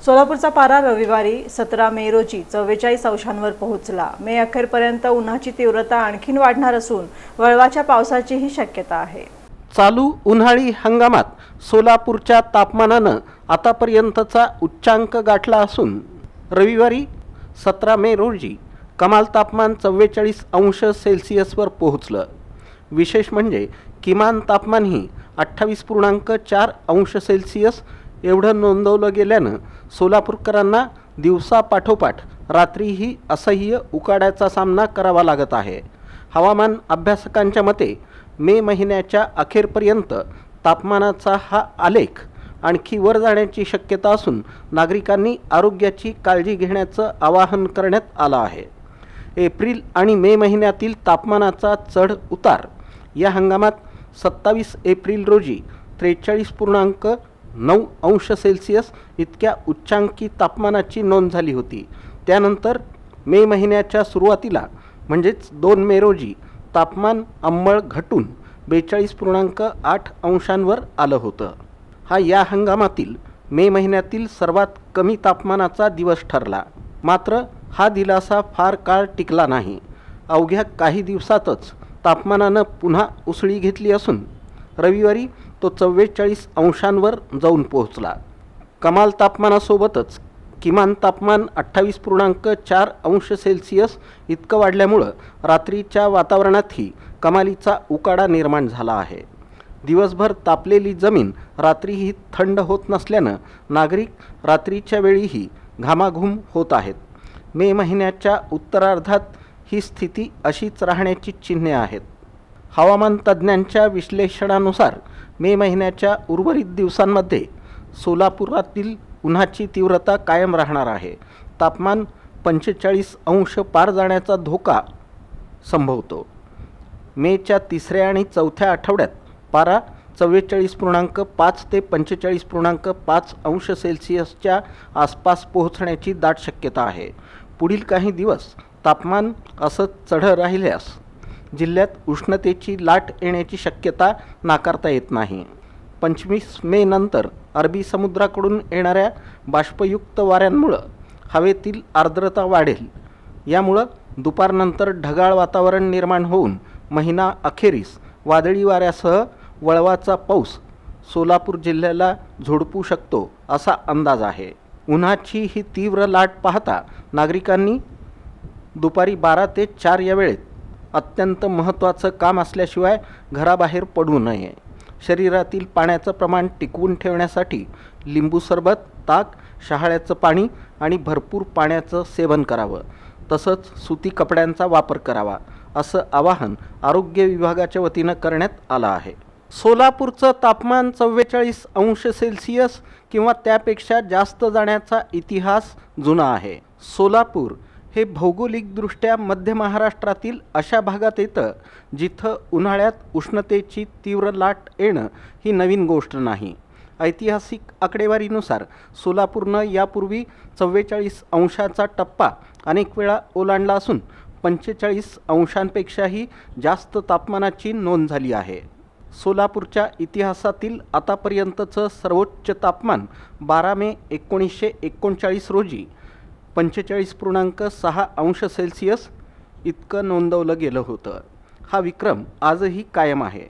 सोलापूरचा पारा रविवारी 17 मे रोजी 44 अंशांवर पोहोचला। मे अखेरपर्यंत उन्हाची तीव्रता आणखीन वाढणार असून वळवाच्या पावसाचीही शक्यता आहे। चालू उन्हाळी हंगामात सोलापूरच्या तापमानानं आतापर्यंतचा उच्चांक गाठला असून रविवारी 17 मे रोजी कमाल तापमान 44 अंश सेल्सिअसवर पोहोचलं। विशेष म्हणजे किमान तापमानही 28.4 अंश सेल्सिअस एवढं नोंदवलं गेल्यानं सोलापूरकरांना दिवसापाठोपाठ रात्रीही असह्य उकाड्याचा सामना करावा लागत आहे। हवामान अभ्यासकांच्या मते मे महिन्याच्या अखेरपर्यंत तापमानाचा हा आलेख आणखी वर जाण्याची शक्यता असून नागरिकांनी आरोग्याची काळजी घेण्याचं आवाहन करण्यात आलं आहे। एप्रिल आणि मे महिन्यातील तापमानाचा चढ उतार या हंगामात 27 एप्रिल रोजी 43.9 अंश सेल्सिअस इतक्या उच्चांकी तापमानाची नोंद झाली होती। त्यानंतर मे महिन्याच्या सुरुवातीला म्हणजेच 2 मे रोजी तापमान अंमळ घटून 42.8 अंशांवर आलं होतं। हा या हंगामातील मे महिन्यातील सर्वात कमी तापमानाचा दिवस ठरला। मात्र हा दिलासा फार काळ टिकला नाही। अवघ्या काही दिवसातच तापमानानं पुन्हा उसळी घेतली असून रविवारी तो 44 अंशांवर जाऊन पोहोचला। कमाल तापमानासोबतच किमान तापमान 28.4 अंश सेल्सिअस इतकं वाढल्यामुळं रात्रीच्या वातावरणातही कमालीचा उकाडा निर्माण झाला आहे। दिवसभर तापलेली जमीन रात्रीही थंड होत नसल्यानं नागरिक रात्रीच्या वेळीही घामाघूम होत आहेत। मे महिन्याच्या उत्तरार्धात ही स्थिती अशीच राहण्याची चिन्हे आहेत। हवामान तज्ज्ञांच्या विश्लेषणानुसार मे महिन्याच्या उर्वरित दिवसांमध्ये सोलापुरातील उन्हाची तीव्रता कायम राहणार आहे। तापमान 45 अंश पार जाण्याचा धोका संभवतो। मेच्या तिसऱ्या आणि चौथ्या आठवड्यात पारा 44.5 ते 45.5 अंश सेल्सिअसच्या आसपास पोहोचण्याची दाट शक्यता आहे। पुढील काही दिवस तापमान असंच चढ राहिल्यास जिल्ह्यात उष्णतेची लाट येण्याची शक्यता नाकारता येत नाही। 25 मे नंतर अरबी समुद्राकडून येणाऱ्या बाष्पयुक्त वाऱ्यांमुळं हवेतील आर्द्रता वाढेल। यामुळं दुपारनंतर ढगाळ वातावरण निर्माण होऊन महिना अखेरीस वादळी वाऱ्यासह वळवाचा पाऊस सोलापूर जिल्ह्याला झोडपू शकतो असा अंदाज आहे। उन्हाची ही तीव्र लाट पाहता नागरिकांनी दुपारी 12 ते 4 या वेळेत अत्यंत महत्त्वाचं काम असल्याशिवाय घराबाहेर पडू नये। शरीरातील पाण्याचं प्रमाण टिकवून ठेवण्यासाठी लिंबू सरबत, ताक, शहाळ्याचं पाणी आणि भरपूर पाण्याचं सेवन करावं। तसंच सुती कपड्यांचा वापर करावा असं आवाहन आरोग्य विभागाच्या वतीनं करण्यात आलं आहे। सोलापूरचं तापमान 44 अंश सेल्सिअस किंवा त्यापेक्षा जास्त जाण्याचा इतिहास जुना आहे। सोलापूर हे भौगोलिकदृष्ट्या मध्य महाराष्ट्रातील अशा भागात येतं जिथं उन्हाळ्यात उष्णतेची तीव्र लाट येणं ही नवीन गोष्ट नाही। ऐतिहासिक आकडेवारीनुसार सोलापूरनं यापूर्वी 44 अंशाचा टप्पा अनेक वेळा ओलांडला असून 45 अंशांपेक्षाही जास्त तापमानाची नोंद झाली आहे। सोलापूरच्या इतिहासातील आतापर्यंतचं सर्वोच्च तापमान 12 मे 1939 रोजी 45.6 अंश सेल्सिअस इतकं नोंदवलं गेलं होतं। हा विक्रम आजही कायम आहे।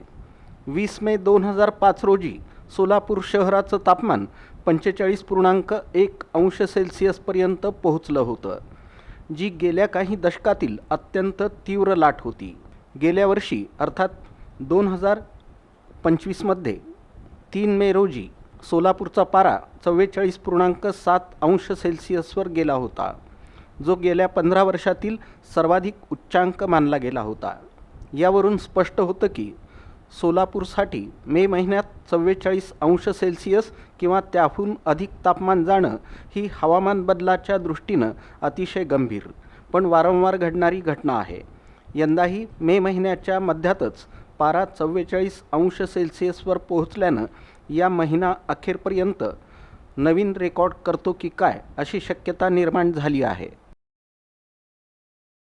20 मे 2005 रोजी सोलापूर शहराचं तापमान 45.1 अंश सेल्सिअसपर्यंत पोहोचलं होतं, जी गेल्या काही दशकातील अत्यंत तीव्र लाट होती। गेल्या वर्षी अर्थात 2025 मध्ये 3 मे रोजी सोलापूरचा पारा 44.7 अंश सेल्सिअसवर गेला होता, जो गेल्या 15 वर्षातील सर्वाधिक उच्चांक मानला गेला होता। यावरून स्पष्ट होतं की सोलापूरसाठी मे महिन्यात 44 अंश सेल्सिअस किंवा त्याहून अधिक तापमान जाणं ही हवामान बदलाच्या दृष्टीनं अतिशय गंभीर पण वारंवार घडणारी घटना आहे। यंदाही मे महिन्याच्या मध्यातच पारा 44 अंश सेल्सिअसवर पोहोचल्यानं या महिना अखेरपर्यंत नवीन रेकॉर्ड करतो की काय अशी शक्यता निर्माण झाली आहे।